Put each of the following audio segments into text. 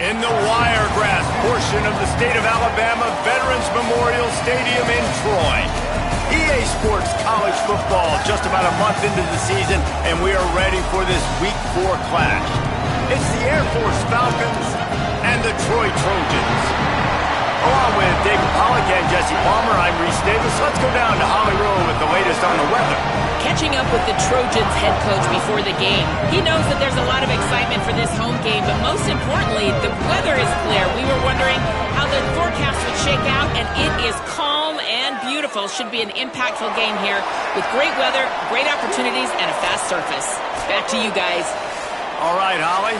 in the Wiregrass portion of the state of Alabama Veterans Memorial Stadium in Troy. EA Sports College Football just about a month into the season, and we are ready for this Week 4 clash. It's the Air Force Falcons and the Troy Trojans. Along with David Pollack and Jesse Palmer, I'm Reese Davis. Let's go down to Holly Rowe with the latest on the weather. Catching up with the Trojans head coach before the game. He knows that there's a lot of excitement for this home game, but most importantly, the weather is clear. We were wondering how the forecast would shake out, and it is calm and beautiful. Should be an impactful game here with great weather, great opportunities, and a fast surface. Back to you guys. All right, Holly.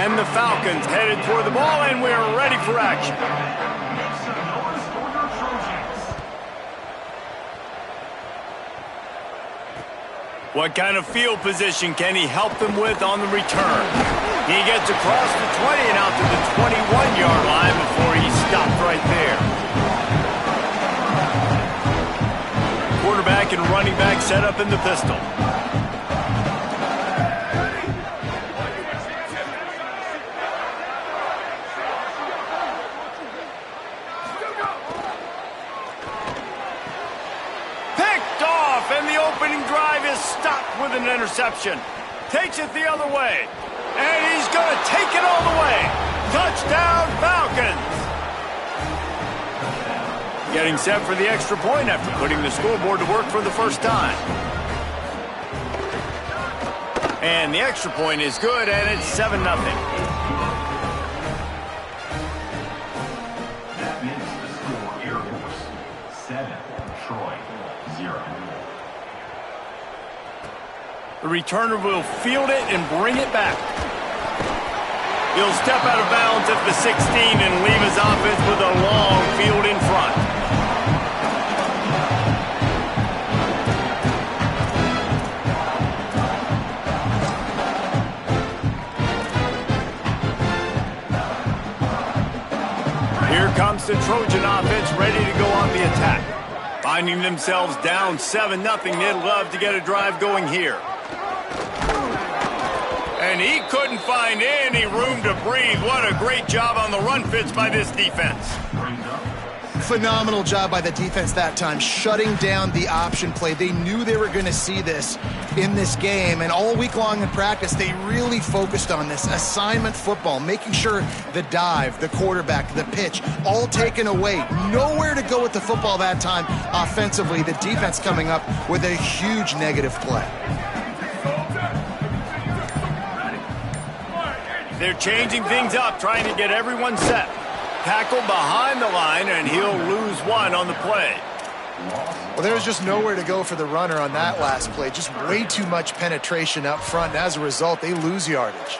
And the Falcons headed toward the ball, and we're ready for action. What kind of field position can he help them with on the return? He gets across the 20 and out to the 21-yard line before he stopped right there. Quarterback and running back set up in the pistol. And the opening drive is stopped with an interception. Takes it the other way. And he's going to take it all the way. Touchdown, Falcons. Getting set for the extra point after putting the scoreboard to work for the first time. And the extra point is good, and it's 7-0. That makes the score Air Force 7, Troy 0. The returner will field it and bring it back. He'll step out of bounds at the 16 and leave his offense with a long field in front. Here comes the Trojan offense ready to go on the attack. Finding themselves down 7-0, they'd love to get a drive going here. And he couldn't find any room to breathe. What a great job on the run fits by this defense. Phenomenal job by the defense that time, shutting down the option play. They knew they were going to see this in this game, and all week long in practice, they really focused on this assignment football, making sure the dive, the quarterback, the pitch, all taken away. Nowhere to go with the football that time offensively. The defense coming up with a huge negative play. They're changing things up, trying to get everyone set. Tackle behind the line, and he'll lose one on the play. Well, there's just nowhere to go for the runner on that last play. Just way too much penetration up front, and as a result, they lose yardage.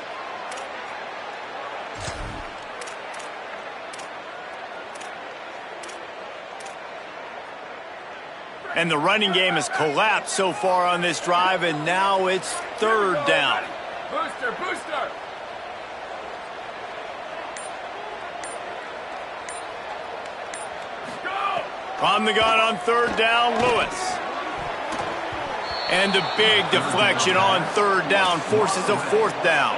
And the running game has collapsed so far on this drive, and now it's 3rd down. Booster, booster! From the gun on 3rd down, Lewis. And a big deflection on 3rd down forces a 4th down.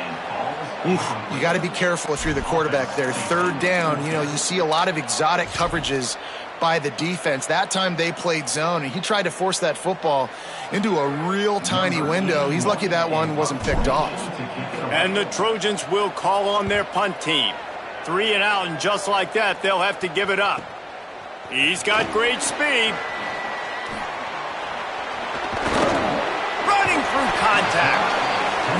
You got to be careful if you're the quarterback there. 3rd down, you see a lot of exotic coverages by the defense. That time they played zone, and he tried to force that football into a real tiny window. He's lucky that one wasn't picked off. And the Trojans will call on their punt team. 3 and out, and just like that, they'll have to give it up. He's got great speed. Running through contact.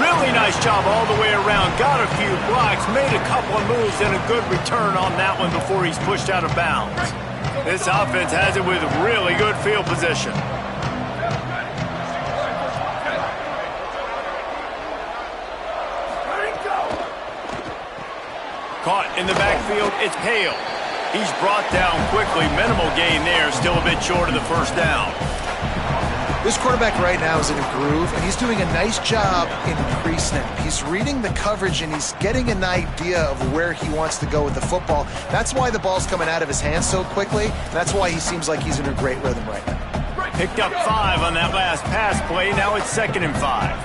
Really nice job all the way around. Got a few blocks, made a couple of moves, and a good return on that one before he's pushed out of bounds. This offense has it with really good field position. Caught in the backfield, it's Hale. He's brought down quickly. Minimal gain there, still a bit short of the 1st down. This quarterback right now is in a groove, and he's doing a nice job in pre-snap. He's reading the coverage, and he's getting an idea of where he wants to go with the football. That's why the ball's coming out of his hands so quickly. That's why he seems like he's in a great rhythm right now. Picked up 5 on that last pass play. Now it's 2nd and 5.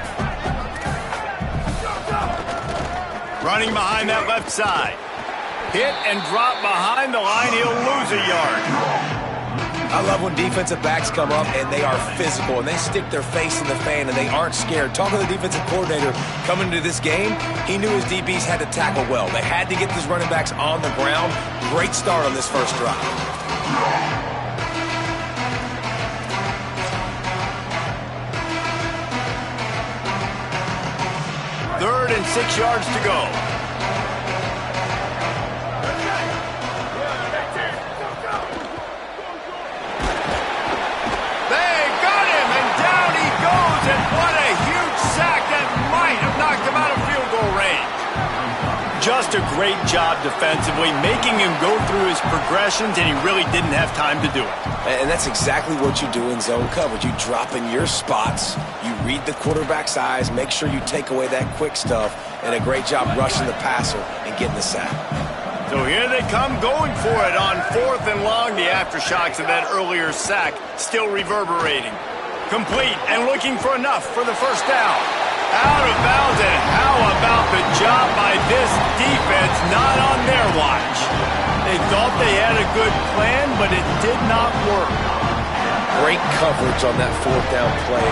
Running behind that left side. Hit and drop behind the line. He'll lose a yard. I love when defensive backs come up and they are physical and they stick their face in the fan and they aren't scared. Talking to the defensive coordinator coming into this game, he knew his DBs had to tackle well. They had to get these running backs on the ground. Great start on this first drive. 3rd and 6 yards to go. They got him, and down he goes, and what a huge sack that might have knocked him out of field goal range. Just a great job defensively, making him go through his progressions, and he really didn't have time to do it. And that's exactly what you do in zone coverage. You drop in your spots, you read the quarterback's eyes, make sure you take away that quick stuff, and a great job rushing the passer and getting the sack. So here they come going for it on 4th and long. The aftershocks of that earlier sack still reverberating. Complete and looking for enough for the first down. Out of bounds, and how about the job by this defense not on their watch? They thought they had a good plan, but it did not work. Great coverage on that 4th down play.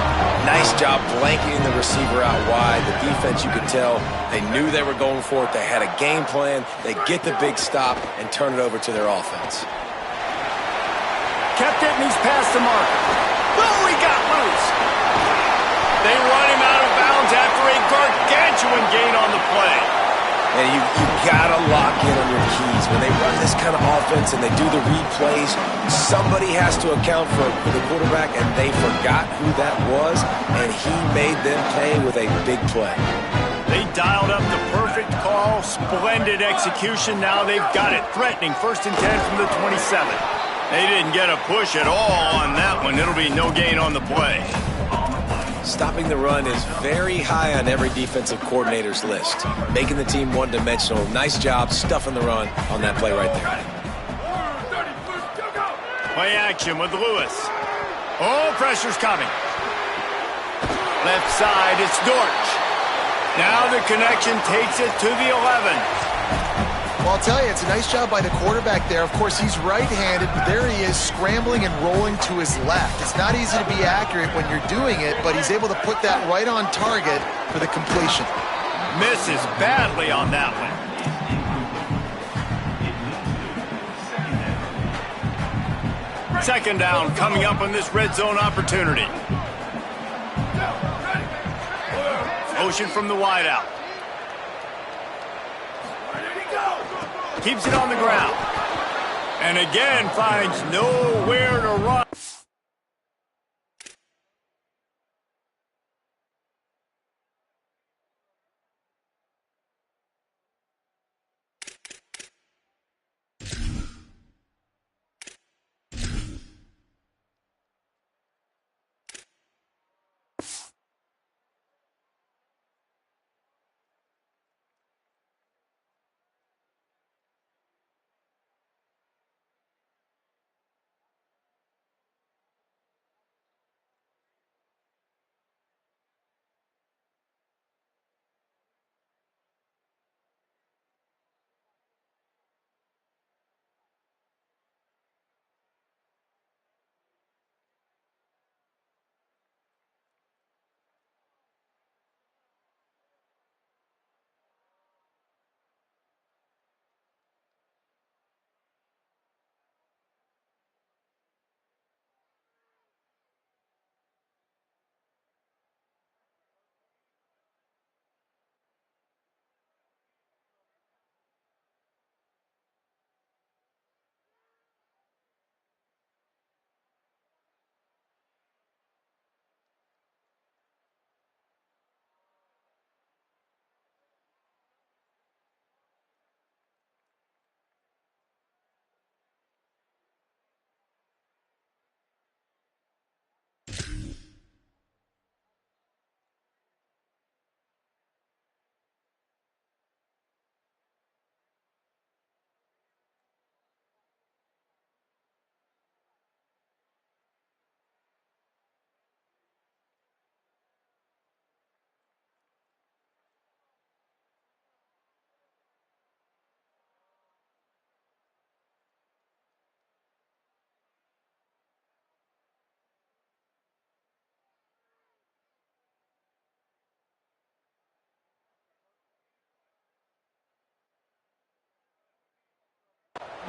Nice job blanketing the receiver out wide. The defense, you could tell, they knew they were going for it. They had a game plan. They get the big stop and turn it over to their offense. Kept it, and he's past the marker. Oh, he got loose. They run him out of bounds after a gargantuan gain on the play. And you got to lock in on your keys. When they run this kind of offense and they do the replays, somebody has to account for the quarterback, and they forgot who that was, and he made them pay with a big play. They dialed up the perfect call, splendid execution. Now they've got it, threatening 1st and 10 from the 27. They didn't get a push at all on that one. It'll be no gain on the play. Stopping the run is very high on every defensive coordinator's list. Making the team one-dimensional. Nice job stuffing the run on that play right there. Play action with Lewis. Oh, pressure's coming. Left side, it's Dortch. Now the connection takes it to the 11. Well, I'll tell you, it's a nice job by the quarterback there. Of course, he's right-handed, but there he is scrambling and rolling to his left. It's not easy to be accurate when you're doing it, but he's able to put that right on target for the completion. Misses badly on that one. 2nd down coming up on this red zone opportunity. Motion from the wideout. Keeps it on the ground. And again finds nowhere to run.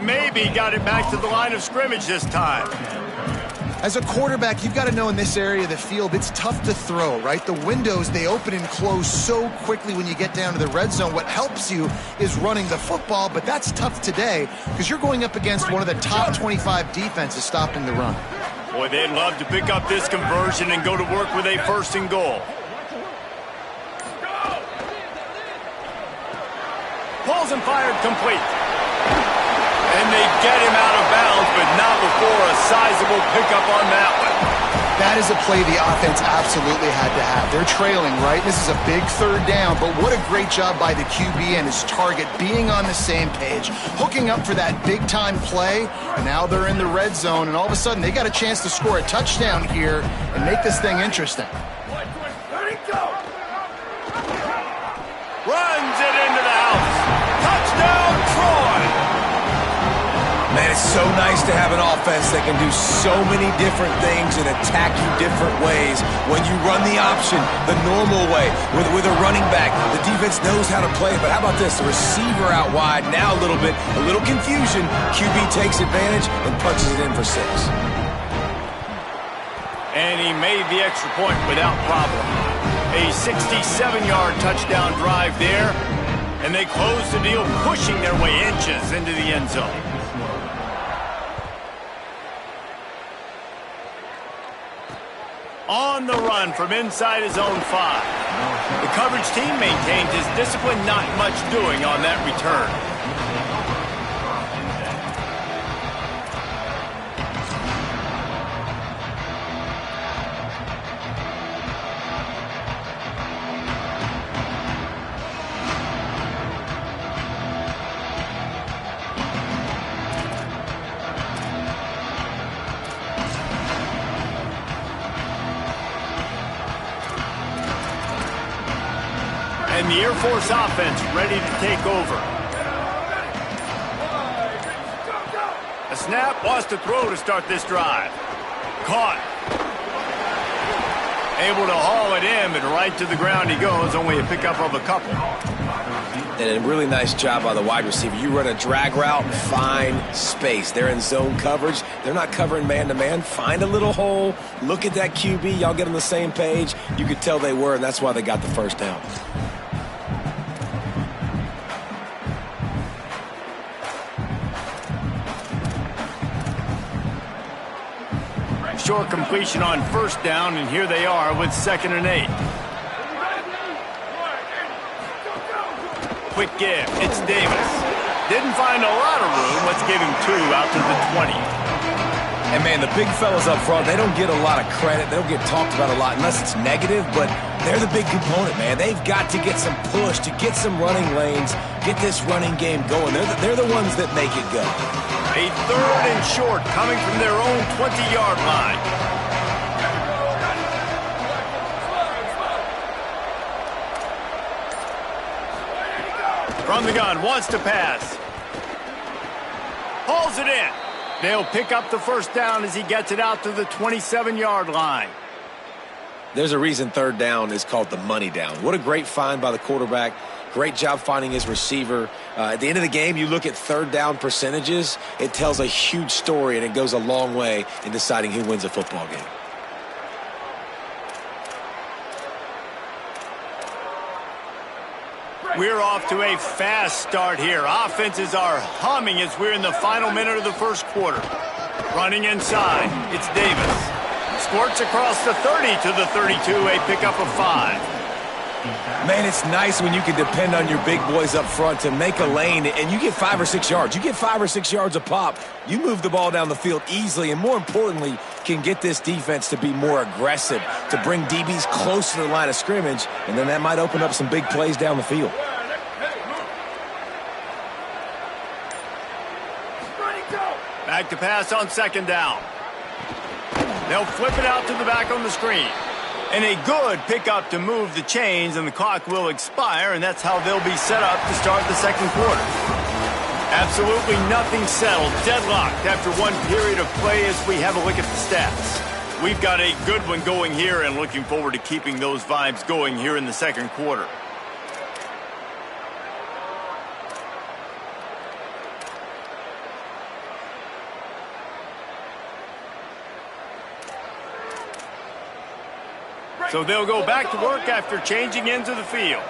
Maybe got it back to the line of scrimmage this time. As a quarterback, you've got to know in this area of the field, it's tough to throw, right? The windows, they open and close so quickly when you get down to the red zone. What helps you is running the football, but that's tough today because you're going up against one of the top 25 defenses stopping the run. Boy, they'd love to pick up this conversion and go to work with a 1st and goal. Pulls and fired complete. And they get him out of bounds, but not before a sizable pickup on that one. That is a play the offense absolutely had to have. They're trailing, right? This is a big 3rd down, but what a great job by the QB and his target being on the same page, hooking up for that big-time play, and now they're in the red zone, and all of a sudden they got a chance to score a touchdown here and make this thing interesting. Runs it into the house. Touchdown, Troy! Man, it's so nice to have an offense that can do so many different things and attack you different ways. When you run the option the normal way with a running back, the defense knows how to play it. But how about this? The receiver out wide, now a little confusion. QB takes advantage and punches it in for 6. And he made the extra point without problem. A 67-yard touchdown drive there. And they close the deal, pushing their way inches into the end zone. On the run from inside his own 5. The coverage team maintained his discipline, not much doing on that return. And the Air Force offense ready to take over. A snap, wants to throw to start this drive. Caught. Able to haul it in, but right to the ground he goes. Only a pickup of a couple. And a really nice job by the wide receiver. You run a drag route, find space. They're in zone coverage. They're not covering man-to-man. Find a little hole. Look at that QB. Y'all get on the same page. You could tell they were, and that's why they got the 1st down. Short completion on 1st down, and here they are with 2nd and 8. Quick give. It's Davis. Didn't find a lot of room. Let's give him 2 out to the 20. And, man, the big fellas up front, they don't get a lot of credit. They don't get talked about a lot unless it's negative, but they're the big component, man. They've got to get some push, to get some running lanes, get this running game going. They're the ones that make it go. A 3rd and short coming from their own 20-yard line. From the gun, wants to pass. Hauls it in. They'll pick up the 1st down as he gets it out to the 27-yard line. There's a reason 3rd down is called the money down. What a great find by the quarterback. Great job finding his receiver. At the end of the game, you look at 3rd down percentages. It tells a huge story, and it goes a long way in deciding who wins a football game. We're off to a fast start here. Offenses are humming as we're in the final minute of the 1st quarter. Running inside, it's Davis. Squirts across the 30 to the 32, a pickup of 5. Man, it's nice when you can depend on your big boys up front to make a lane, and you get 5 or 6 yards. You get 5 or 6 yards a pop. You move the ball down the field easily, and more importantly, can get this defense to be more aggressive, to bring DBs close to the line of scrimmage, and then that might open up some big plays down the field. Back to pass on 2nd down. They'll flip it out to the back on the screen. And a good pickup to move the chains, and the clock will expire, and that's how they'll be set up to start the 2nd quarter. Absolutely nothing settled, deadlocked after one period of play as we have a look at the stats. We've got a good one going here, and looking forward to keeping those vibes going here in the 2nd quarter. So they'll go back to work after changing ends of the field.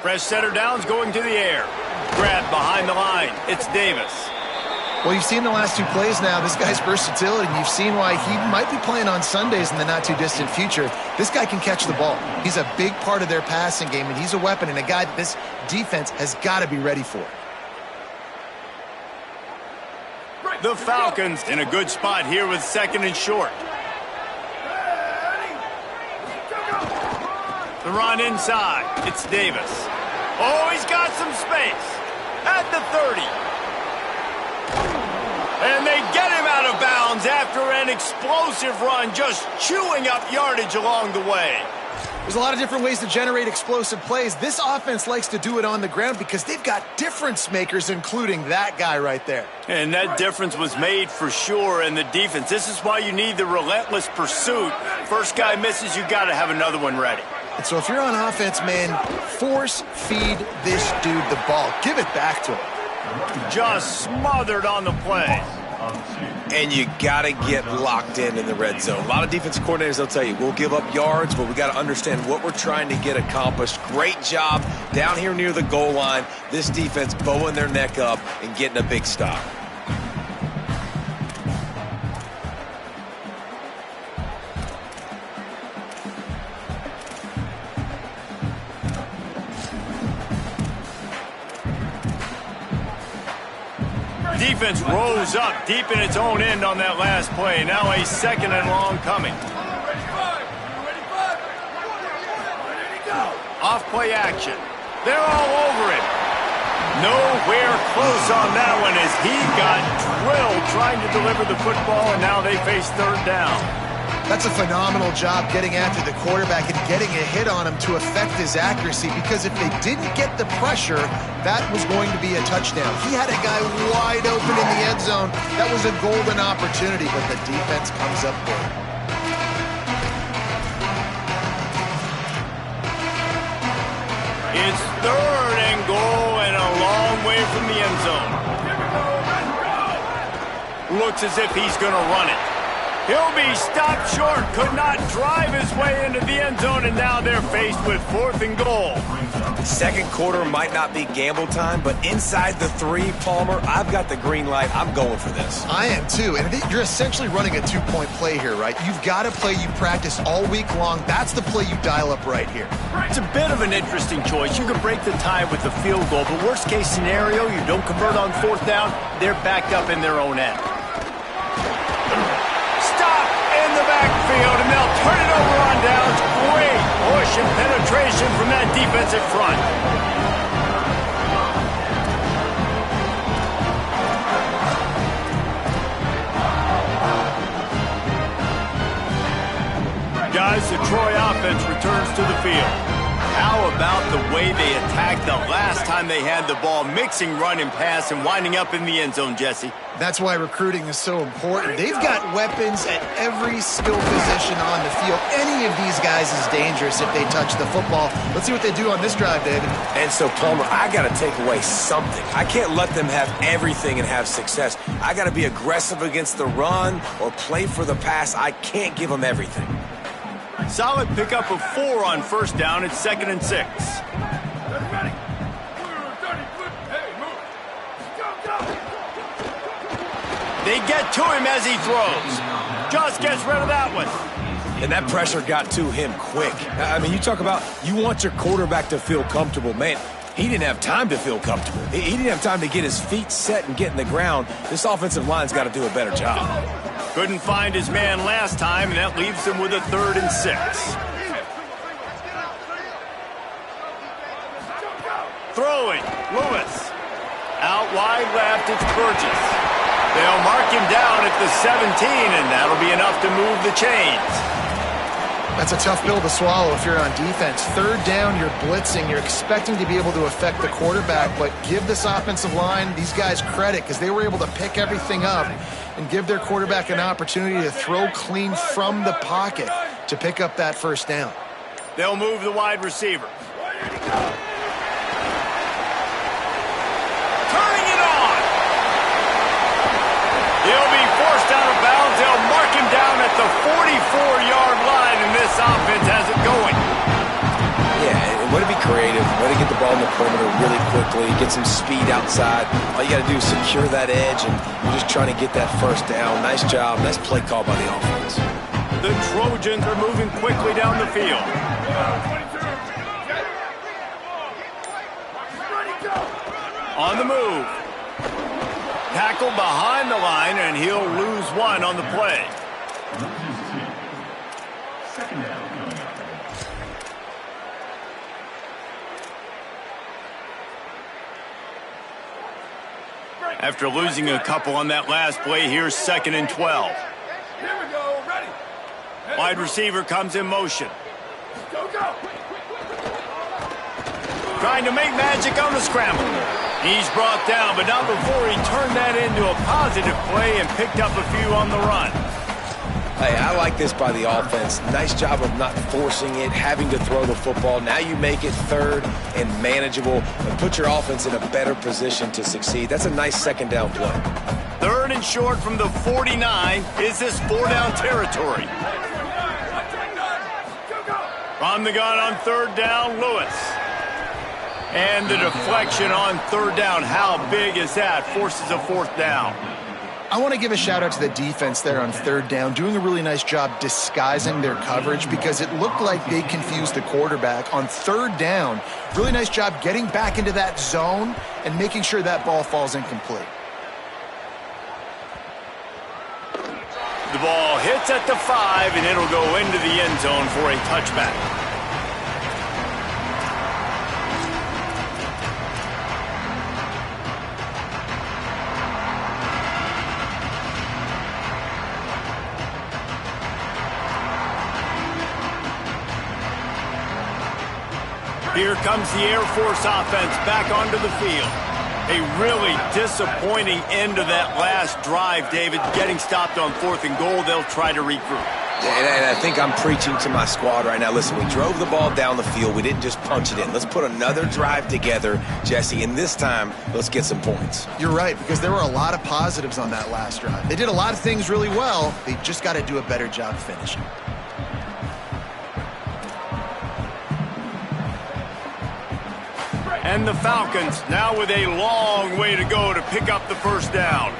Fresh setter downs going to the air. Grab behind the line. It's Davis. Well, you've seen the last two plays now. This guy's versatility. You've seen why he might be playing on Sundays in the not-too-distant future. This guy can catch the ball. He's a big part of their passing game, and he's a weapon and a guy that this defense has got to be ready for. The Falcons in a good spot here with 2nd and short. The run inside. It's Davis. Oh, he's got some space. At the 30. And they get him out of bounds after an explosive run, just chewing up yardage along the way. There's a lot of different ways to generate explosive plays. This offense likes to do it on the ground because they've got difference makers, including that guy right there. And that difference was made for sure in the defense. This is why you need the relentless pursuit. First guy misses, you got to have another one ready. And so if you're on offense, man, force feed this dude the ball. Give it back to him. Just smothered on the play. And you got to get locked in the red zone. A lot of defensive coordinators, they'll tell you, we'll give up yards, but we got to understand what we're trying to get accomplished. Great job down here near the goal line. This defense bowing their neck up and getting a big stop. Defense rose up deep in its own end on that last play. Now a 2nd and long coming. Off play action. They're all over him. Nowhere close on that one as he got drilled trying to deliver the football, and now they face 3rd down. That's a phenomenal job getting after the quarterback and getting a hit on him to affect his accuracy, because if they didn't get the pressure, that was going to be a touchdown. He had a guy wide open in the end zone. That was a golden opportunity, but the defense comes up big. It's 3rd and goal and a long way from the end zone. Looks as if he's going to run it. He'll be stopped short, could not drive his way into the end zone, and now they're faced with 4th and goal. Second quarter might not be gamble time, but inside the 3, Palmer, I've got the green light. I'm going for this. I am too, and you're essentially running a 2-point play here, right? You've got a play you practice all week long. That's the play you dial up right here. It's a bit of an interesting choice. You can break the tie with the field goal, but worst case scenario, you don't convert on 4th down, they're backed up in their own end. In the backfield, and they'll turn it over on downs. Great push and penetration from that defensive front. Guys, the Troy offense returns to the field. How about the way they attacked the last time they had the ball, mixing run and pass and winding up in the end zone, Jesse? That's why recruiting is so important. They've got weapons at every skill position on the field. Any of these guys is dangerous if they touch the football. Let's see what they do on this drive, David. And so, Palmer, I got to take away something. I can't let them have everything and have success. I got to be aggressive against the run or play for the pass. I can't give them everything. Solid pickup of 4 on 1st down. It's 2nd and 6. They get to him as he throws. Just gets rid of that one. And that pressure got to him quick. I mean, you talk about you want your quarterback to feel comfortable. Man, he didn't have time to feel comfortable. He didn't have time to get his feet set and get in the ground. This offensive line's got to do a better job. Couldn't find his man last time, and that leaves him with a 3rd and 6. Throwing, Lewis. Out wide left, it's Burgess. They'll mark him down at the 17, and that'll be enough to move the chains. That's a tough pill to swallow if you're on defense. 3rd down, you're blitzing. You're expecting to be able to affect the quarterback, but give this offensive line, these guys, credit, because they were able to pick everything up and give their quarterback an opportunity to throw clean from the pocket to pick up that 1st down. They'll move the wide receiver. Turning it on. He'll be forced out of bounds. They'll mark him down at the 44-yard line, and this offense has it going. Yeah, and way to be creative, way to get the ball in the perimeter really quickly, get some speed outside. All you got to do is secure that edge, and you're just trying to get that first down. Nice job, nice play call by the offense. The Trojans are moving quickly down the field. On the move. Tackle behind the line, and he'll lose one on the play. Second down. After losing a couple on that last play, here's 2nd and 12. Here we go. Ready. Wide receiver comes in motion. Go, go. Trying to make magic on the scramble. He's brought down, but not before he turned that into a positive play and picked up a few on the run. Hey, I like this by the offense. Nice job of not forcing it, having to throw the football. Now you make it third and manageable and put your offense in a better position to succeed. That's a nice second down play. 3rd and short from the 49. Is this 4-down territory? From the gun on 3rd down, Lewis. And the deflection on 3rd down. How big is that? Forces a 4th down. I want to give a shout out to the defense there on 3rd down, doing a really nice job disguising their coverage because it looked like they confused the quarterback on 3rd down. Really nice job getting back into that zone and making sure that ball falls incomplete. The ball hits at the 5, and it'll go into the end zone for a touchback. Here comes the Air Force offense back onto the field. A really disappointing end to that last drive, David. Getting stopped on 4th and goal, they'll try to regroup. And I think I'm preaching to my squad right now. Listen, we drove the ball down the field. We didn't just punch it in. Let's put another drive together, Jesse, and this time, let's get some points. You're right, because there were a lot of positives on that last drive. They did a lot of things really well. They just got to do a better job finishing. And the Falcons now with a long way to go to pick up the 1st down.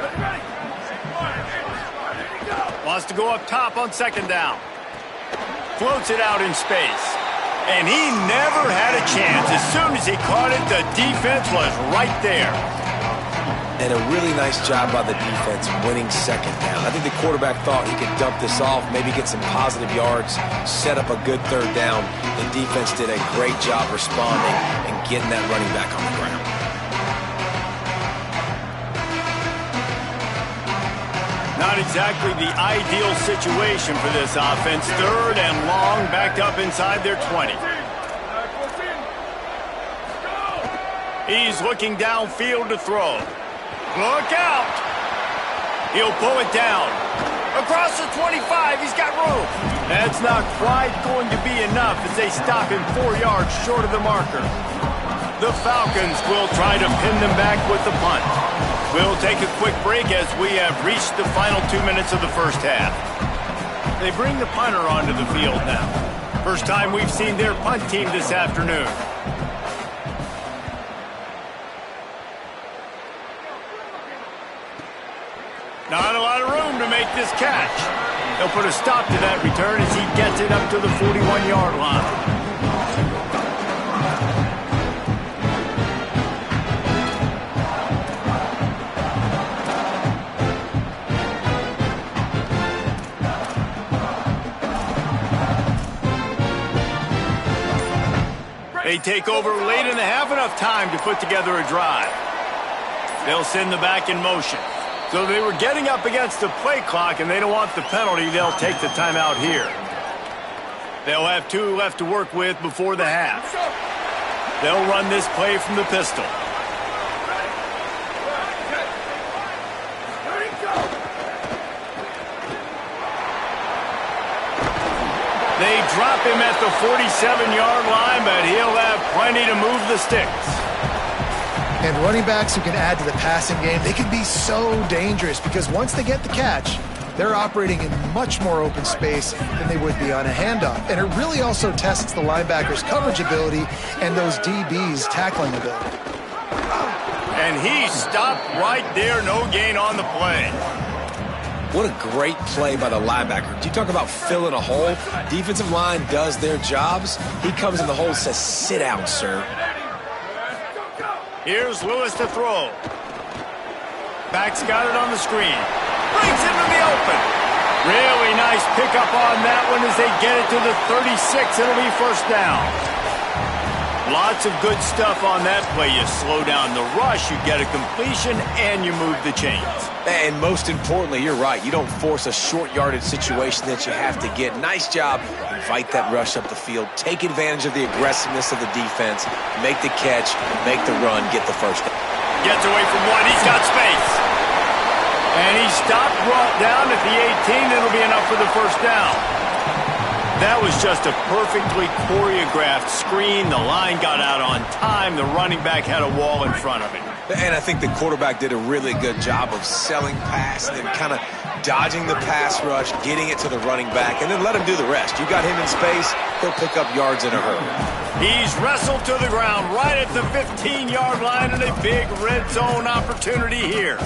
Wants to go up top on 2nd down. Floats it out in space. And he never had a chance. As soon as he caught it, the defense was right there. And a really nice job by the defense winning 2nd down. I think the quarterback thought he could dump this off, maybe get some positive yards, set up a good 3rd down. The defense did a great job responding and getting that running back on the ground. Not exactly the ideal situation for this offense. 3rd and long, backed up inside their 20. He's looking downfield to throw. Look out! He'll pull it down. Across the 25, he's got room. That's not quite going to be enough as they stop him 4 yards short of the marker. The Falcons will try to pin them back with the punt. We'll take a quick break as we have reached the final 2 minutes of the 1st half. They bring the punter onto the field now. First time we've seen their punt team this afternoon. Not a lot of room to make this catch. They'll put a stop to that return as he gets it up to the 41-yard line. They take over late in the half, enough time to put together a drive. They'll send the back in motion. So they were getting up against the play clock, and they don't want the penalty. They'll take the timeout here. They'll have 2 left to work with before the half. They'll run this play from the pistol. They drop him at the 47-yard line, but he'll have plenty to move the sticks. And running backs who can add to the passing game, they can be so dangerous because once they get the catch, they're operating in much more open space than they would be on a handoff. And it really also tests the linebackers' coverage ability and those DBs' tackling ability. And he stopped right there, no gain on the play. What a great play by the linebacker. You talk about filling a hole. Defensive line does their jobs. He comes in the hole and says, sit down, sir. Here's Lewis to throw. Back's got it on the screen. Brings him to the open. Really nice pickup on that one as they get it to the 36. It'll be first down. Lots of good stuff on that play. You slow down the rush, you get a completion, and you move the chains. And most importantly, you're right. You don't force a short yardage situation that you have to get. Nice job. Invite that rush up the field. Take advantage of the aggressiveness of the defense. Make the catch, make the run, get the first down. Gets away from one. He's got space. And he stopped, brought down at the 18. It'll be enough for the first down. That was just a perfectly choreographed screen. The line got out on time. The running back had a wall in front of him. And I think the quarterback did a really good job of selling pass and then kind of dodging the pass rush, getting it to the running back, and then let him do the rest. You got him in space, he'll pick up yards in a hurry. He's wrestled to the ground right at the 15-yard line and a big red zone opportunity here.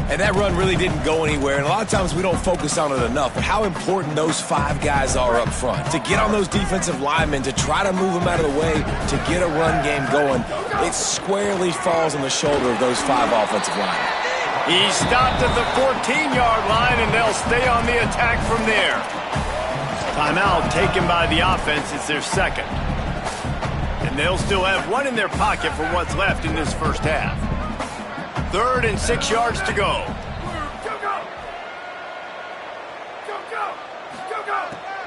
And that run really didn't go anywhere, and a lot of times we don't focus on it enough, but how important those 5 guys are up front. To get on those defensive linemen, to try to move them out of the way, to get a run game going, it squarely falls on the shoulder of those 5 offensive linemen. He stopped at the 14-yard line, and they'll stay on the attack from there. Timeout taken by the offense. It's their second. And they'll still have one in their pocket for what's left in this first half. 3rd and 6 yards to go.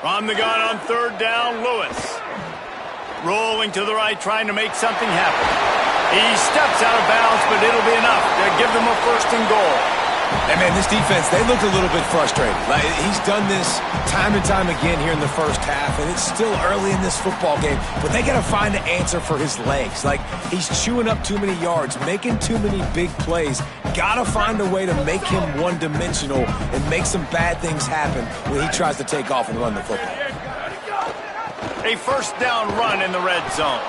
From the gun on 3rd down, Lewis. Rolling to the right, trying to make something happen. He steps out of bounds, but it'll be enough to give them a 1st and goal. And, man, this defense, they look a little bit frustrated. Like, he's done this time and time again here in the first half, and it's still early in this football game, but they got to find an answer for his legs. Like, he's chewing up too many yards, making too many big plays. Got to find a way to make him one-dimensional and make some bad things happen when he tries to take off and run the football. A 1st down run in the red zone.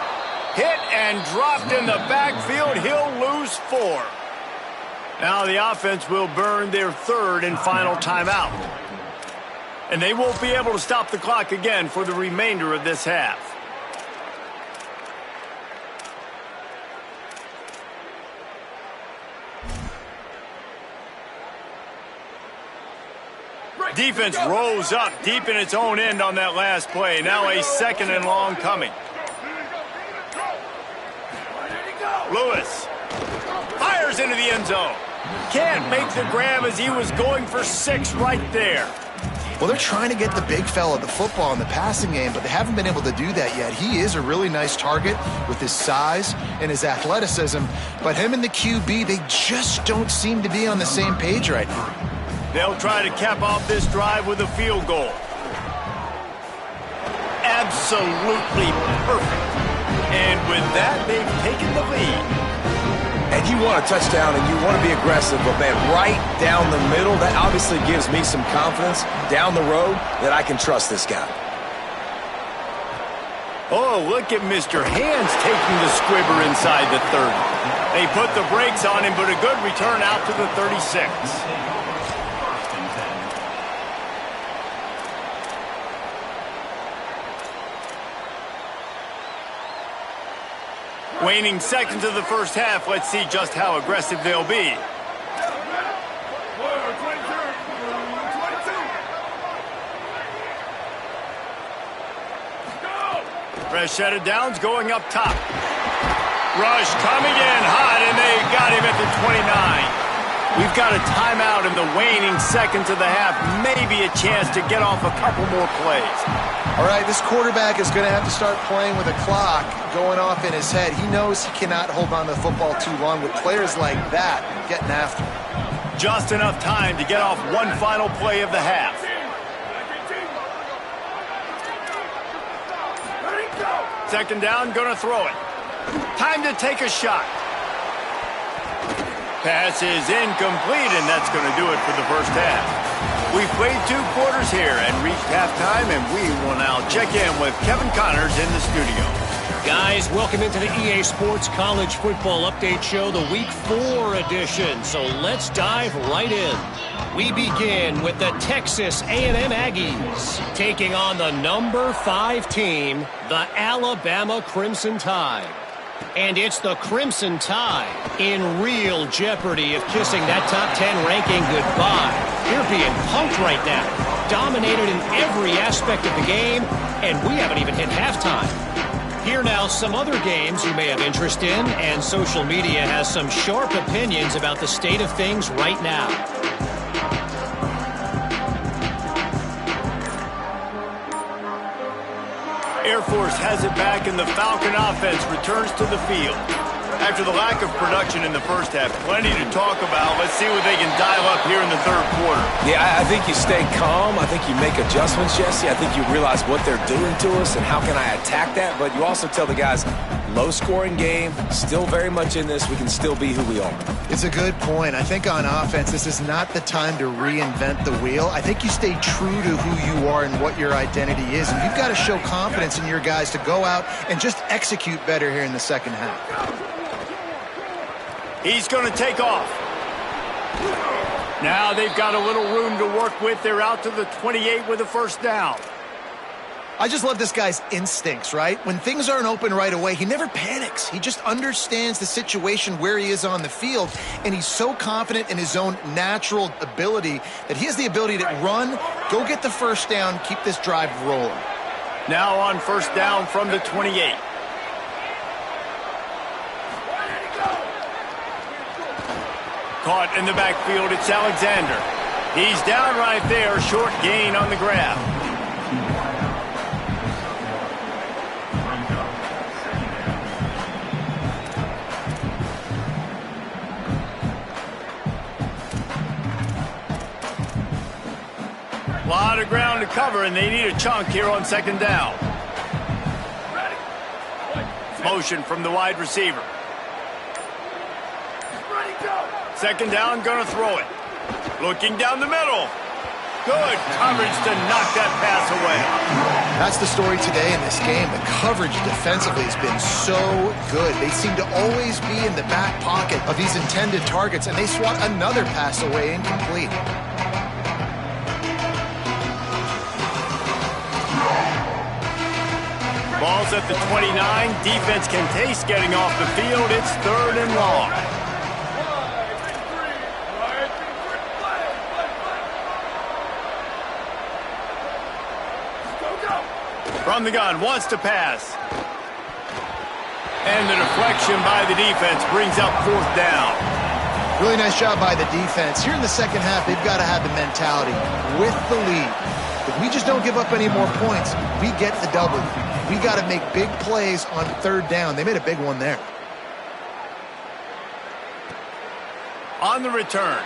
Hit and dropped in the backfield. He'll lose 4. Now the offense will burn their 3rd and final timeout. And they won't be able to stop the clock again for the remainder of this half. Defense rose up deep in its own end on that last play. Now a 2nd and long coming. Lewis fires into the end zone. Can't make the grab as he was going for 6 right there. Well, they're trying to get the big fella the football in the passing game, but they haven't been able to do that yet. He is a really nice target with his size and his athleticism, but him and the QB, they just don't seem to be on the same page right now. They'll try to cap off this drive with a field goal. Absolutely perfect. And with that, they've taken the lead. And you want a touchdown and you want to be aggressive, but, man, right down the middle, that obviously gives me some confidence down the road that I can trust this guy. Oh, look at Mr. Hands taking the squibber inside the 30. They put the brakes on him, but a good return out to the 36. Waning seconds of the first half. Let's see just how aggressive they'll be. Fresh set of downs going up top. Rush coming in hot, and they got him at the 29. We've got a timeout in the waning seconds of the half. Maybe a chance to get off a couple more plays. All right, this quarterback is going to have to start playing with a clock going off in his head. He knows he cannot hold on to the football too long with players like that getting after him. Just enough time to get off one final play of the half. Second down, going to throw it. Time to take a shot. Pass is incomplete, and that's going to do it for the first half. We've played 2 quarters here and reached halftime, and we will now check in with Kevin Connors in the studio. Guys, welcome into the EA Sports College Football Update Show, the Week 4 edition. So let's dive right in. We begin with the Texas A&M Aggies taking on the number 5 team, the Alabama Crimson Tide. And it's the Crimson Tide in real jeopardy of kissing that top 10 ranking goodbye. They're being punked right now, dominated in every aspect of the game, and we haven't even hit halftime. Here now some other games you may have interest in, and social media has some sharp opinions about the state of things right now. Air Force has it back, and the Falcon offense returns to the field. After the lack of production in the first half, plenty to talk about. Let's see what they can dial up here in the third quarter. Yeah, I think you stay calm. I think you make adjustments, Jesse. I think you realize what they're doing to us and how can I attack that. But you also tell the guys, low-scoring game, still very much in this. We can still be who we are. It's a good point. I think on offense, this is not the time to reinvent the wheel. I think you stay true to who you are and what your identity is. And you've got to show confidence in your guys to go out and just execute better here in the second half. He's going to take off. Now they've got a little room to work with. They're out to the 28 with a first down. I just love this guy's instincts, right? When things aren't open right away, he never panics. He just understands the situation where he is on the field, and he's so confident in his own natural ability that he has the ability to run, go get the first down, keep this drive rolling. Now on first down from the 28. Caught in the backfield, it's Alexander. He's down right there, short gain on the grab. A lot of ground to cover, and they need a chunk here on second down. Motion from the wide receiver. Second down, gonna throw it. Looking down the middle. Good coverage to knock that pass away. That's the story today in this game. The coverage defensively has been so good. They seem to always be in the back pocket of these intended targets, and they swat another pass away incomplete. Ball's at the 29. Defense can taste getting off the field. It's third and long. From the gun, wants to pass. And the deflection by the defense brings up fourth down. Really nice job by the defense. Here in the second half, they've got to have the mentality with the lead. If we just don't give up any more points, we get the W. We got to make big plays on third down. They made a big one there. On the return.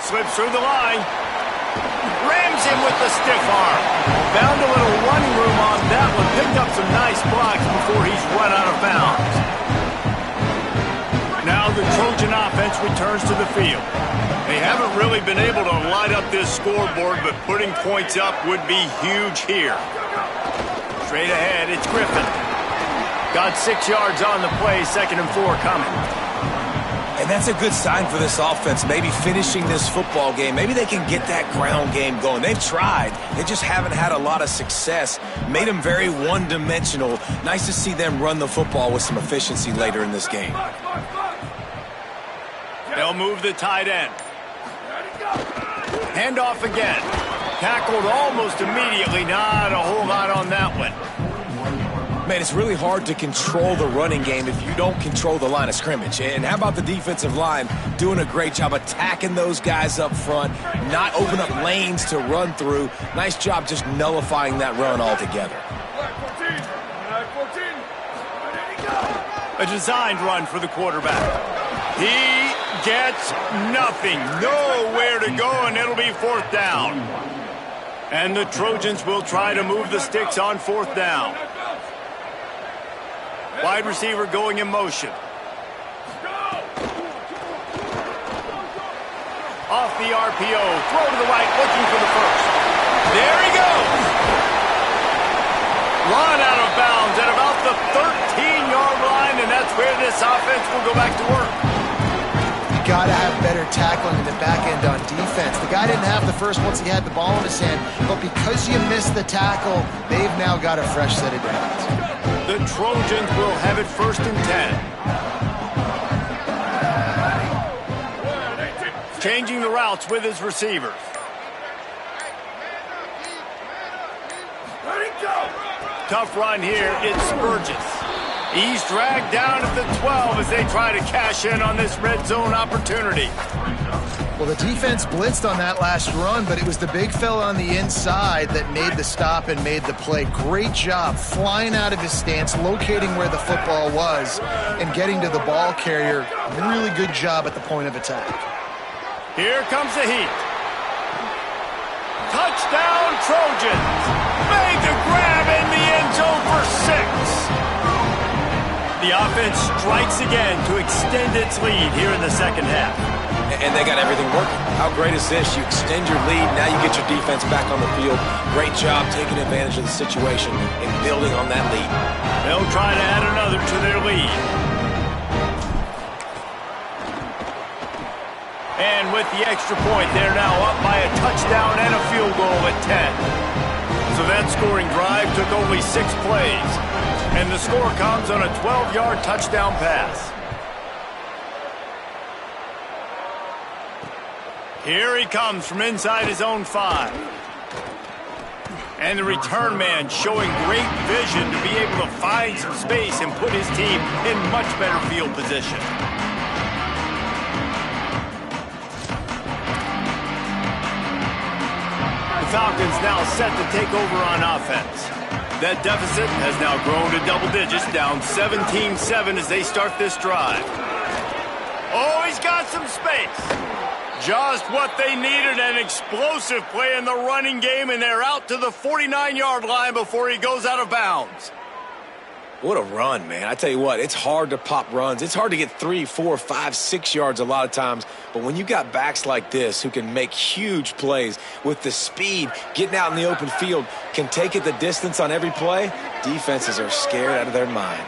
Slips through the line. Rams him with the stiff arm. Found a little running room on that one. Picked up some nice blocks before he's run out of bounds. Now the Trojan offense returns to the field. They haven't really been able to light up this scoreboard, but putting points up would be huge here. Straight ahead, it's Griffin. Got 6 yards on the play, 2nd and 4 coming. And that's a good sign for this offense, maybe finishing this football game. Maybe they can get that ground game going. They've tried. They just haven't had a lot of success. Made them very one-dimensional. Nice to see them run the football with some efficiency later in this game. They'll move the tight end. Handoff again. Tackled almost immediately. Not a whole lot on that one. Man, it's really hard to control the running game if you don't control the line of scrimmage. And how about the defensive line doing a great job attacking those guys up front, not open up lanes to run through. Nice job just nullifying that run altogether. A designed run for the quarterback. He gets nothing. Nowhere to go, and it'll be fourth down. And the Trojans will try to move the sticks on fourth down. Wide receiver going in motion. Off the RPO, throw to the right, looking for the first. There he goes. Run out of bounds at about the 13-yard line, and that's where this offense will go back to work. You got to have better tackling in the back end on defense. The guy didn't have the first once he had the ball in his hand, but because you missed the tackle, they've now got a fresh set of downs. The Trojans will have it 1st and 10. Changing the routes with his receivers. Tough run here. It's Burgess. He's dragged down at the 12 as they try to cash in on this red zone opportunity. Well, the defense blitzed on that last run, but it was the big fella on the inside that made the stop and made the play. Great job flying out of his stance, locating where the football was, and getting to the ball carrier. Really good job at the point of attack. Here comes the heat. Touchdown, Trojans. Made the grab in the end zone for 6. The offense strikes again to extend its lead here in the second half. And they got everything working. How great is this? You extend your lead, now you get your defense back on the field. Great job taking advantage of the situation and building on that lead. They'll try to add another to their lead. And with the extra point, they're now up by a touchdown and a field goal at 10. So that scoring drive took only 6 plays. And the score comes on a 12-yard touchdown pass. Here he comes from inside his own 5. And the return man showing great vision to be able to find some space and put his team in much better field position. The Falcons now set to take over on offense. That deficit has now grown to double digits, down 17-7 as they start this drive. Oh, he's got some space. Just what they needed, an explosive play in the running game, and they're out to the 49-yard line before he goes out of bounds. What a run, man. I tell you what, it's hard to pop runs. It's hard to get 3, 4, 5, 6 yards a lot of times. But when you got backs like this who can make huge plays with the speed, getting out in the open field, can take it the distance on every play, defenses are scared out of their mind.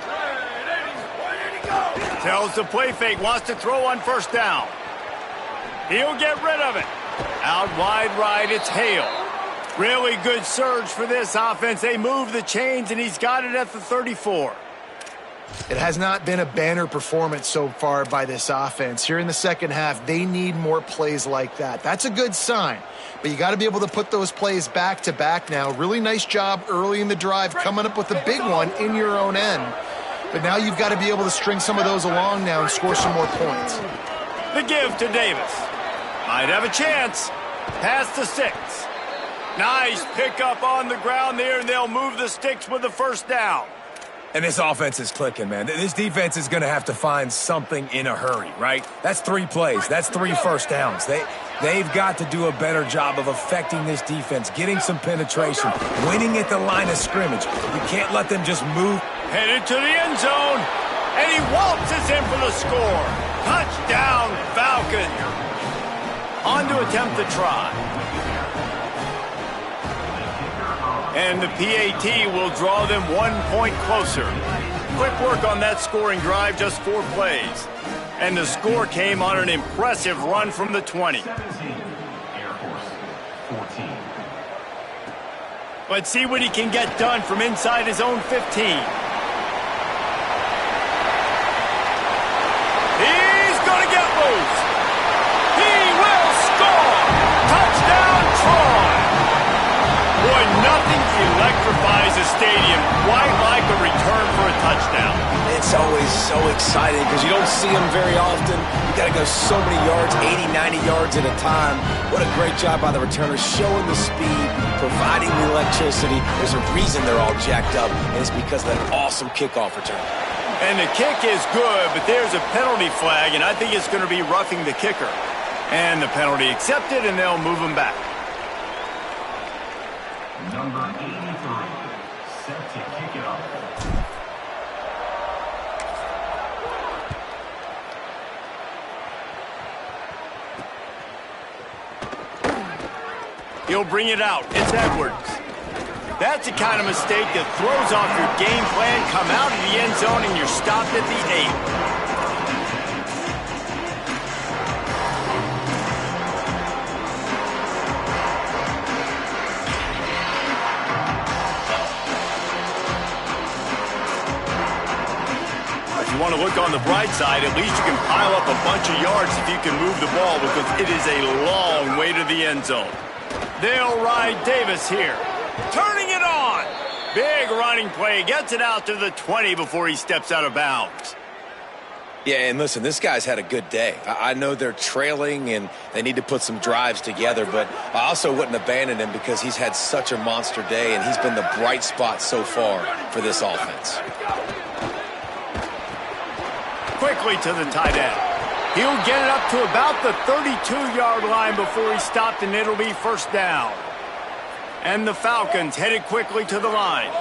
Tells the play fake, wants to throw on 1st down. He'll get rid of it. Out wide right, it's Hale. Really good surge for this offense. They move the chains, and he's got it at the 34. It has not been a banner performance so far by this offense. Here in the second half, they need more plays like that. That's a good sign, but you got to be able to put those plays back to back now. Really nice job early in the drive coming up with a big one in your own end. But now you've got to be able to string some of those along now and score some more points. The give to Davis. Might have a chance. Pass to 6. Nice pickup on the ground there, and they'll move the sticks with the 1st down. And this offense is clicking, man. This defense is going to have to find something in a hurry, right? That's 3 plays. That's 3 1st downs. They've got to do a better job of affecting this defense, getting some penetration, winning at the line of scrimmage. You can't let them just move. Headed to the end zone, and he waltzes in for the score. Touchdown, Falcons. On to attempt the try. And the PAT will draw them 1 point closer. Quick work on that scoring drive, just 4 plays. And the score came on an impressive run from the 20. Air Force 14. Let's see what he can get done from inside his own 15. He's going to get loose. He will score. Touchdown, Troy. Boy, nothing electrifies a stadium quite like a return for a touchdown. It's always so exciting because you don't see them very often. You got to go so many yards, 80, 90 yards at a time. What a great job by the returners, showing the speed, providing the electricity. There's a reason they're all jacked up, and it's because of that awesome kickoff return. And the kick is good, but there's a penalty flag, and I think it's going to be roughing the kicker. And the penalty accepted, and they'll move him back. Number 83, set to kick it off. He'll bring it out. It's Edwards. That's the kind of mistake that throws off your game plan. Come out of the end zone and you're stopped at the 8. You want to look on the bright side, at least you can pile up a bunch of yards if you can move the ball, because it is a long way to the end zone. They'll ride Davis here. Turning it on. Big running play. Gets it out to the 20 before he steps out of bounds. Yeah, and listen, this guy's had a good day. I know they're trailing and they need to put some drives together, but I also wouldn't abandon him because he's had such a monster day and he's been the bright spot so far for this offense. Quickly to the tight end. He'll get it up to about the 32-yard line before he stopped, and it'll be first down. And the Falcons headed quickly to the line.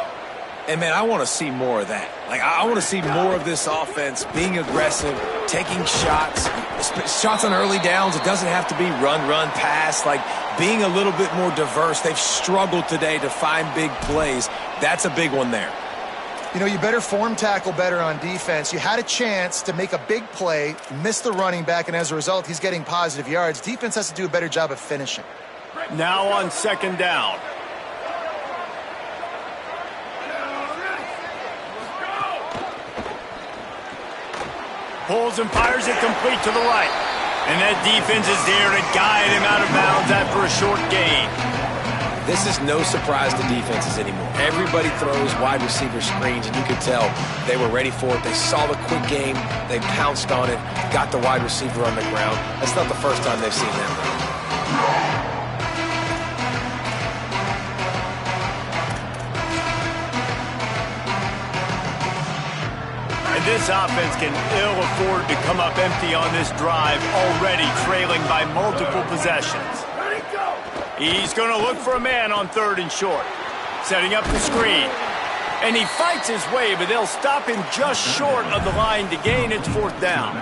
And, man, I want to see more of that. Like, I want to see more of this offense being aggressive, taking shots on early downs. It doesn't have to be run, pass. Like, being a little bit more diverse. They've struggled today to find big plays. That's a big one there. You know, you better form tackle better on defense. You had a chance to make a big play, miss the running back, and as a result, he's getting positive yards. Defense has to do a better job of finishing. Now on second down. Pulls and fires it complete to the right. And that defense is there to guide him out of bounds after a short gain. This is no surprise to defenses anymore. Everybody throws wide receiver screens, and you could tell they were ready for it. They saw the quick game. They pounced on it, got the wide receiver on the ground. That's not the first time they've seen that. And this offense can ill afford to come up empty on this drive, already trailing by multiple possessions. He's going to look for a man on third and short. Setting up the screen. And he fights his way, but they'll stop him just short of the line to gain its fourth down.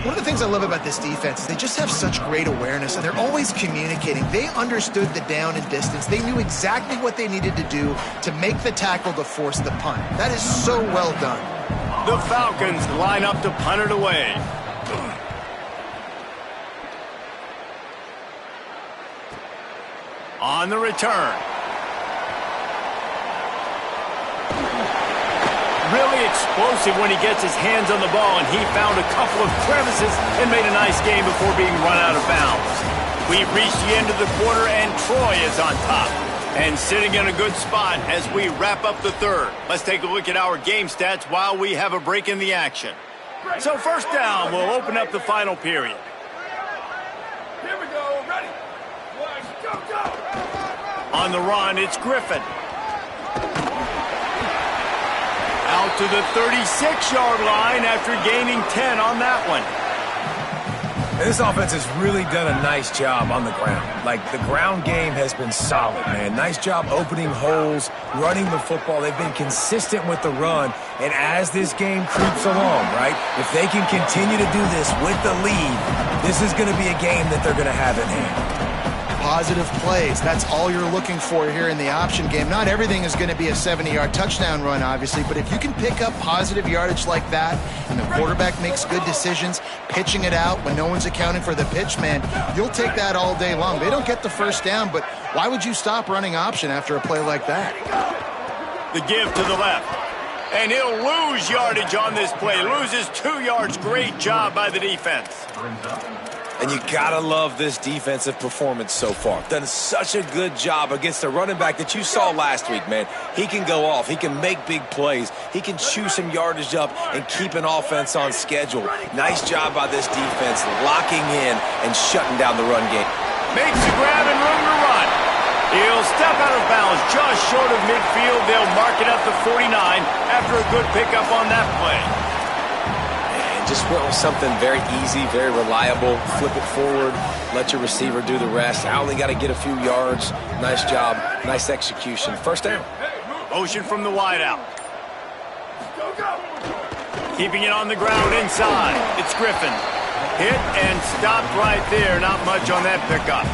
One of the things I love about this defense is they just have such great awareness, and they're always communicating. They understood the down and distance. They knew exactly what they needed to do to make the tackle to force the punt. That is so well done. The Falcons line up to punt it away. On the return. Really explosive when he gets his hands on the ball, and he found a couple of crevices and made a nice game before being run out of bounds. We've reached the end of the quarter, and Troy is on top and sitting in a good spot as we wrap up the third. Let's take a look at our game stats while we have a break in the action. So first down, we'll open up the final period. Here we go. Ready. Go, go. On the run, it's Griffin. Out to the 36-yard line after gaining 10 on that one. And this offense has really done a nice job on the ground. Like, the ground game has been solid, man. Nice job opening holes, running the football. They've been consistent with the run. And as this game creeps along, right, if they can continue to do this with the lead, this is going to be a game that they're going to have in hand. Positive plays. That's all you're looking for here in the option game. Not everything is going to be a 70-yard touchdown run, obviously, but if you can pick up positive yardage like that and the quarterback makes good decisions, pitching it out when no one's accounting for the pitch, man, you'll take that all day long. They don't get the first down, but why would you stop running option after a play like that? The give to the left. And he'll lose yardage on this play. Loses 2 yards. Great job by the defense. And you gotta love this defensive performance so far. Done such a good job against the running back that you saw last week, man. He can go off. He can make big plays. He can chew some yardage up and keep an offense on schedule. Nice job by this defense locking in and shutting down the run game. Makes the grab and room to run. He'll step out of bounds just short of midfield. They'll mark it up to 49 after a good pickup on that play. Just went with something very easy, very reliable. Flip it forward, let your receiver do the rest. I only got to get a few yards. Nice job, nice execution. First down. Motion from the wideout. Keeping it on the ground inside. It's Griffin. Hit and stopped right there. Not much on that pickup.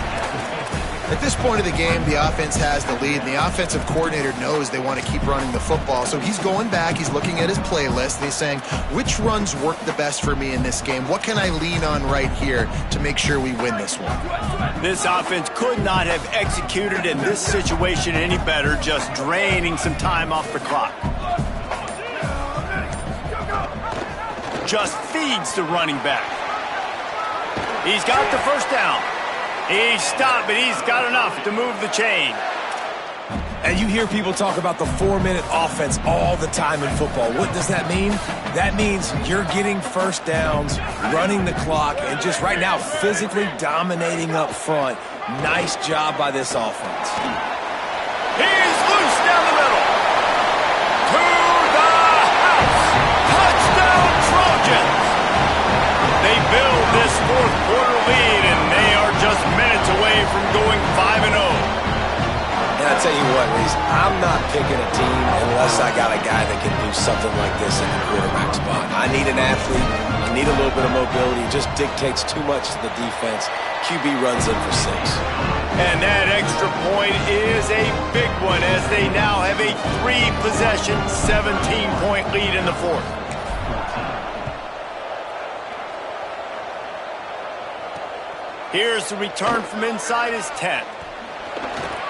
At this point of the game, the offense has the lead, and the offensive coordinator knows they want to keep running the football. So he's going back, he's looking at his playlist, and he's saying, which runs work the best for me in this game? What can I lean on right here to make sure we win this one? This offense could not have executed in this situation any better, just draining some time off the clock. Just feeds the running back. He's got the first down. He's stopped, but he's got enough to move the chain. And you hear people talk about the 4-minute offense all the time in football. What does that mean? That means you're getting first downs, running the clock, and just right now physically dominating up front. Nice job by this offense. He's loose down the middle. To the house. Touchdown Trojans. They build this fourth quarter lead, and they are just minutes away from going 5-0. And I tell you what, Reese, I'm not picking a team unless I got a guy that can do something like this in the quarterback spot. I need an athlete. I need a little bit of mobility. It just dictates too much to the defense. QB runs in for 6. And that extra point is a big one as they now have a 3-possession, 17-point lead in the fourth. Here's the return from inside his 10.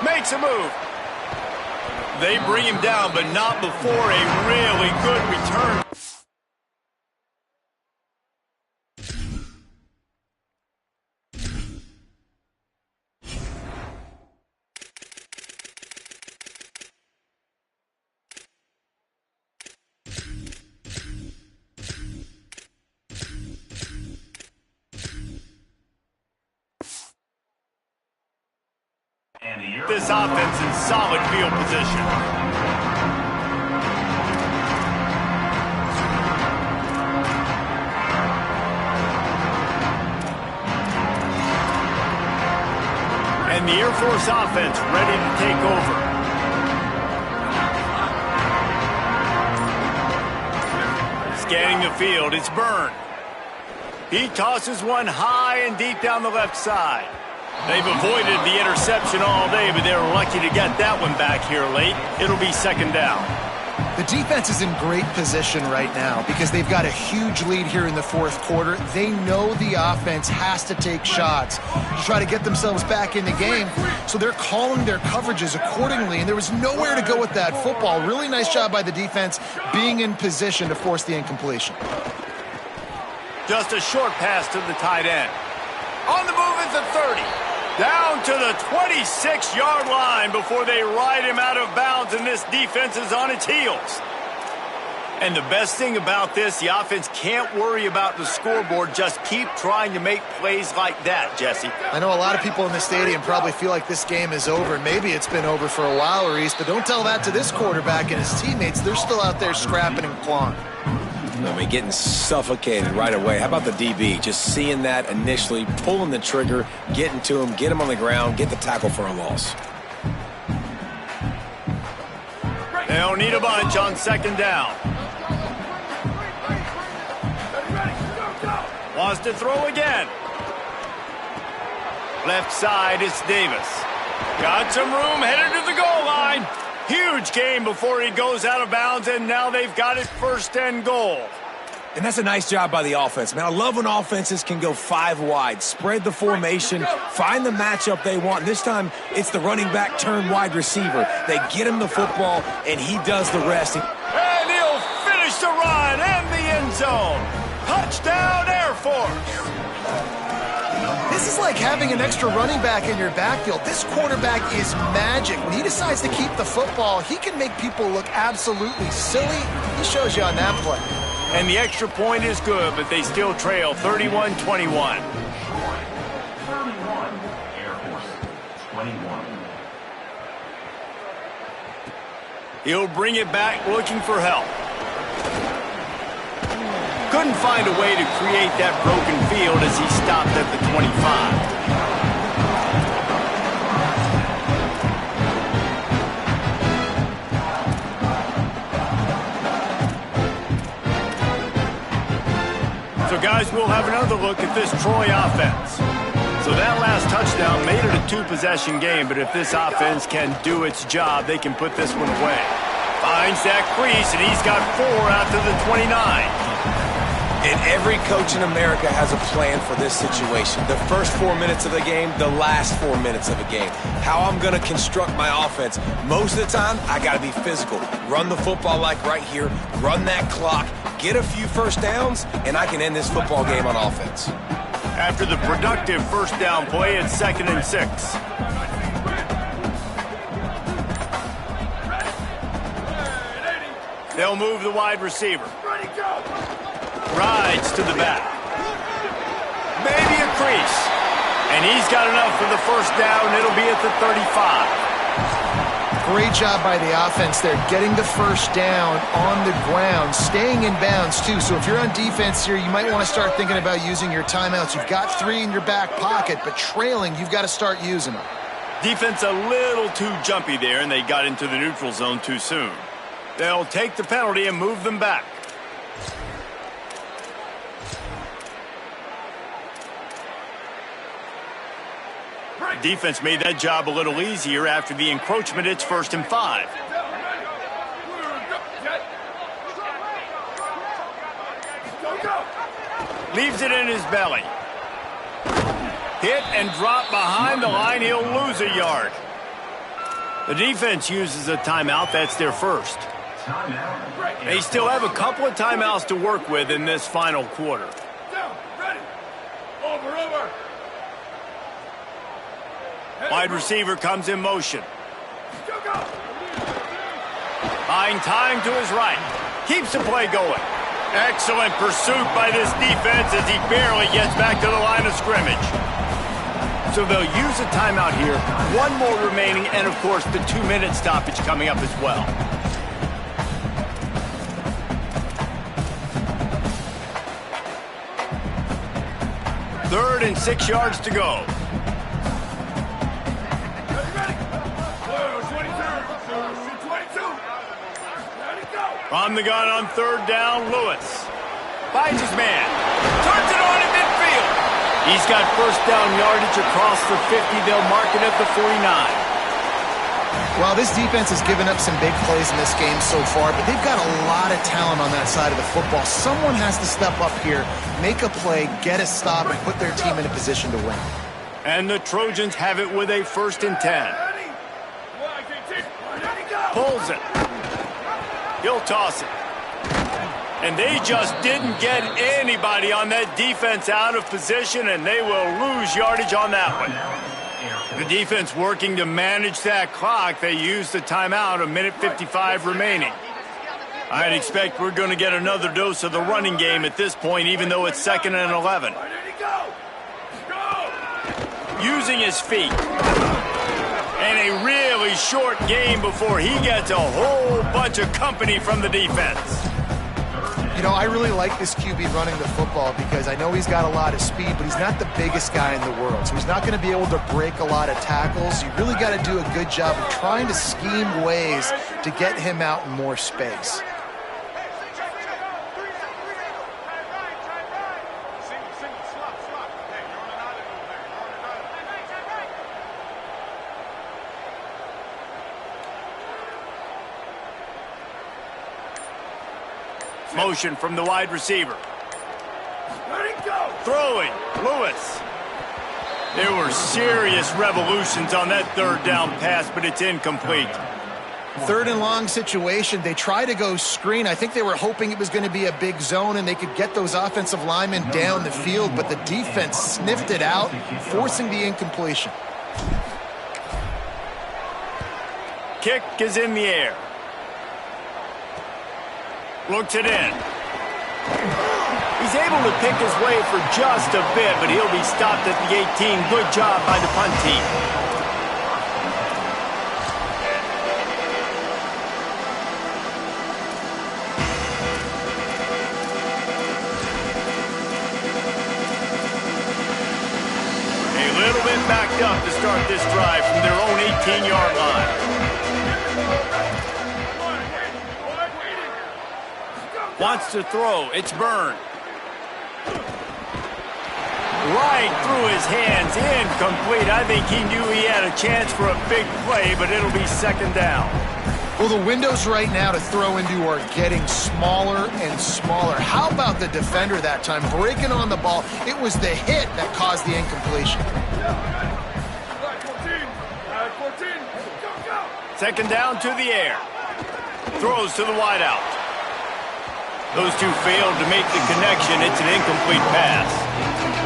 Makes a move. They bring him down, but not before a really good return. This offense in solid field position. And the Air Force offense ready to take over. Scanning the field, it's Byrne. He tosses one high and deep down the left side. They've avoided the interception all day, but they're lucky to get that one back here late. It'll be second down. The defense is in great position right now because they've got a huge lead here in the fourth quarter. They know the offense has to take shots to try to get themselves back in the game, so they're calling their coverages accordingly, and there was nowhere to go with that football. Really nice job by the defense being in position to force the incompletion. Just a short pass to the tight end. On the move at the 30. Down to the 26-yard line before they ride him out of bounds, and this defense is on its heels. And the best thing about this, the offense can't worry about the scoreboard. Just keep trying to make plays like that, Jesse. I know a lot of people in the stadium probably feel like this game is over. Maybe it's been over for a while, Reese, but don't tell that to this quarterback and his teammates. They're still out there scrapping and clawing. I mean, getting suffocated right away. How about the DB? Just seeing that initially, pulling the trigger, getting to him, get him on the ground, get the tackle for a loss. They don't need a bunch on second down. Wants to throw again. Left side, it's Davis. Got some room, headed to the goal line. Huge game before he goes out of bounds, and now they've got it first and goal. And that's a nice job by the offense, man. I love when offenses can go 5 wide, spread the formation, find the matchup they want. This time, it's the running back turned wide receiver. They get him the football, and he does the rest. And he'll finish the run and the end zone. Touchdown, Air Force. This is like having an extra running back in your backfield. This quarterback is magic. When he decides to keep the football, he can make people look absolutely silly. He shows you on that play. And the extra point is good, but they still trail 31-21. 31, Air Force 21. He'll bring it back looking for help. Couldn't find a way to create that broken field as he stopped at the 25. So, guys, we'll have another look at this Troy offense. So that last touchdown made it a two-possession game, but if this offense can do its job, they can put this one away. Finds that crease, and he's got 4 out to the 29. And every coach in America has a plan for this situation. The first 4 minutes of the game, the last 4 minutes of the game. How I'm going to construct my offense. Most of the time, I got to be physical. Run the football like right here. Run that clock. Get a few first downs, and I can end this football game on offense. After the productive first down play, it's 2nd and 6. They'll move the wide receiver. Rides to the back. Maybe a crease. And he's got enough for the first down. It'll be at the 35. Great job by the offense there, getting the first down on the ground, staying in bounds too. So if you're on defense here, you might want to start thinking about using your timeouts. You've got 3 in your back pocket, but trailing, you've got to start using them. Defense a little too jumpy there, and they got into the neutral zone too soon. They'll take the penalty and move them back. Defense made that job a little easier after the encroachment. It's 1st and 5. Leaves it in his belly. Hit and drop behind the line. He'll lose a yard. The defense uses a timeout. That's their first. They still have a couple of timeouts to work with in this final quarter. Wide receiver comes in motion. Buying time to his right. Keeps the play going. Excellent pursuit by this defense as he barely gets back to the line of scrimmage. So they'll use a timeout here. 1 more remaining, and of course the 2-minute stoppage coming up as well. Third and 6 yards to go. From the gun on 3rd down, Lewis finds his man, turns it on in midfield. He's got first down yardage across the 50. They'll mark it at the 49. Well, this defense has given up some big plays in this game so far, but they've got a lot of talent on that side of the football. Someone has to step up here, make a play, get a stop, and put their team in a position to win. And the Trojans have it with a 1st and 10. Pulls it. He'll toss it. And they just didn't get anybody on that defense out of position, and they will lose yardage on that one. The defense working to manage that clock. They used the timeout, 1:55 remaining. I'd expect we're going to get another dose of the running game at this point, even though it's 2nd and 11. Using his feet. And a really short game before he gets a whole bunch of company from the defense. You know, I really like this QB running the football because I know he's got a lot of speed, but he's not the biggest guy in the world. So he's not going to be able to break a lot of tackles. You really got to do a good job of trying to scheme ways to get him out in more space. Motion from the wide receiver. Throwing, Lewis. There were serious revolutions on that 3rd down pass, but it's incomplete. 3rd and long situation. They try to go screen. I think they were hoping it was going to be a big zone and they could get those offensive linemen down the field, but the defense sniffed it out, forcing the incompletion. Kick is in the air. Looks it in. He's able to pick his way for just a bit, but he'll be stopped at the 18. Good job by the punt team. A little bit backed up to start this drive from their own 18-yard line. Wants to throw. It's Byrne. right through his hands, incomplete. I think he knew he had a chance for a big play, but it'll be second down. Well, the windows right now to throw into are getting smaller and smaller. How about the defender that time breaking on the ball? It was the hit that caused the incompletion. Second down to the air. Throws to the wideout. Those two failed to make the connection. It's an incomplete pass.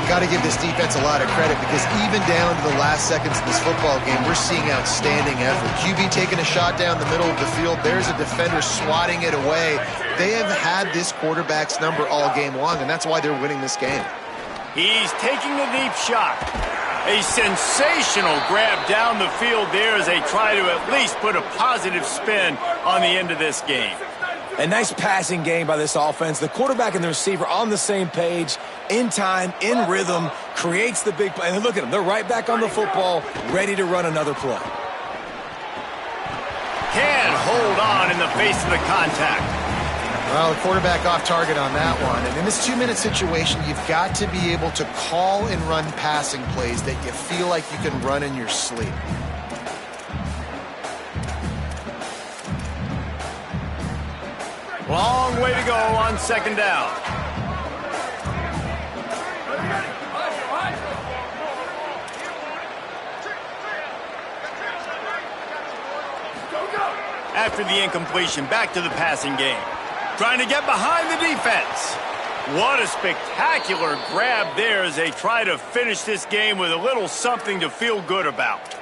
Got to give this defense a lot of credit because even down to the last seconds of this football game, we're seeing outstanding effort. QB taking a shot down the middle of the field. There's a defender swatting it away. They have had this quarterback's number all game long, and that's why they're winning this game. He's taking a deep shot. A sensational grab down the field there as they try to at least put a positive spin on the end of this game. A nice passing game by this offense. The quarterback and the receiver on the same page, in time, in rhythm, creates the big play. And look at them. They're right back on the football, ready to run another play. Can't hold on in the face of the contact. Well, the quarterback off target on that one. And in this 2-minute situation, you've got to be able to call and run passing plays that you feel like you can run in your sleep. Long way to go on second down. After the incompletion, back to the passing game. Trying to get behind the defense. What a spectacular grab there as they try to finish this game with a little something to feel good about.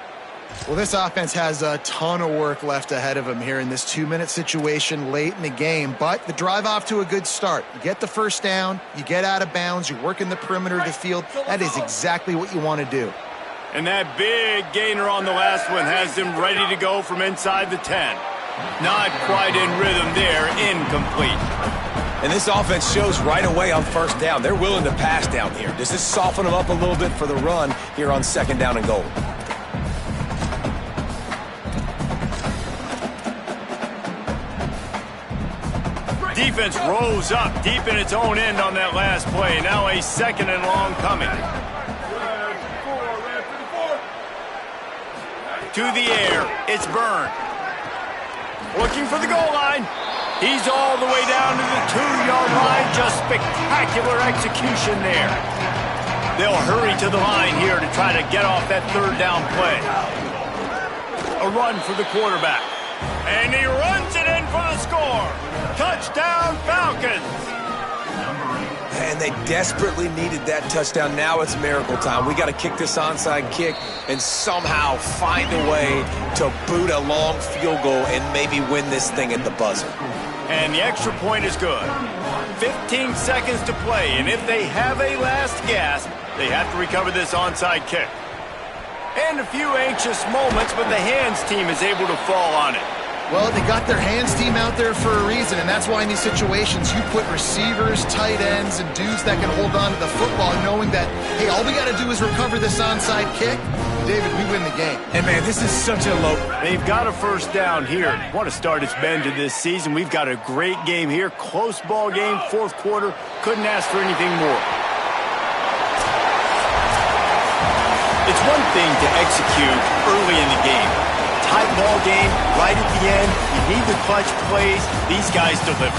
Well, this offense has a ton of work left ahead of them here in this 2-minute situation late in the game, but the drive off to a good start. You get the first down, you get out of bounds, you work in the perimeter of the field. That is exactly what you want to do. And that big gainer on the last one has them ready to go from inside the 10. Not quite in rhythm there, incomplete. And this offense shows right away on first down. They're willing to pass down here. Does this soften them up a little bit for the run here on second down and goal? Defense rose up deep in its own end on that last play. Now a second and long coming. To the air, it's Byrne. Looking for the goal line. He's all the way down to the 2-yard line. Just spectacular execution there. They'll hurry to the line here to try to get off that third down play. A run for the quarterback. And he runs it in for the score. Touchdown, Falcons. And they desperately needed that touchdown. Now it's miracle time. We got to kick this onside kick and somehow find a way to boot a long field goal and maybe win this thing at the buzzer. And the extra point is good. 15 seconds to play, and if they have a last gasp, they have to recover this onside kick. And a few anxious moments, but the hands team is able to fall on it. Well, they got their hands team out there for a reason, and that's why in these situations you put receivers, tight ends, and dudes that can hold on to the football, knowing that, hey, all we got to do is recover this onside kick. David, we win the game. And, man, this is such a low. They've got a first down here. What a start it's been to this season. We've got a great game here. Close ball game, fourth quarter. Couldn't ask for anything more. It's one thing to execute early in the game. Tight ball game, right at the end. You need the clutch plays. These guys deliver.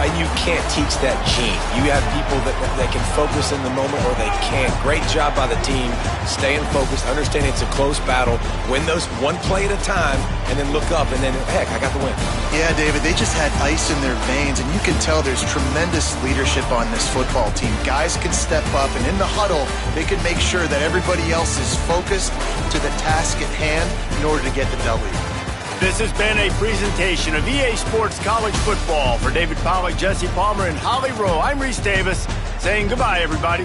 And you can't teach that gene. You have people that can focus in the moment or they can't. Great job by the team, staying focused, understanding it's a close battle, win those one play at a time, and then look up, and then, heck, I got the win. Yeah, David, they just had ice in their veins, and you can tell there's tremendous leadership on this football team. Guys can step up, and in the huddle, they can make sure that everybody else is focused to the task at hand in order to get the W. This has been a presentation of EA Sports College Football. For David Pollack, Jesse Palmer, and Holly Rowe, I'm Reese Davis saying goodbye, everybody.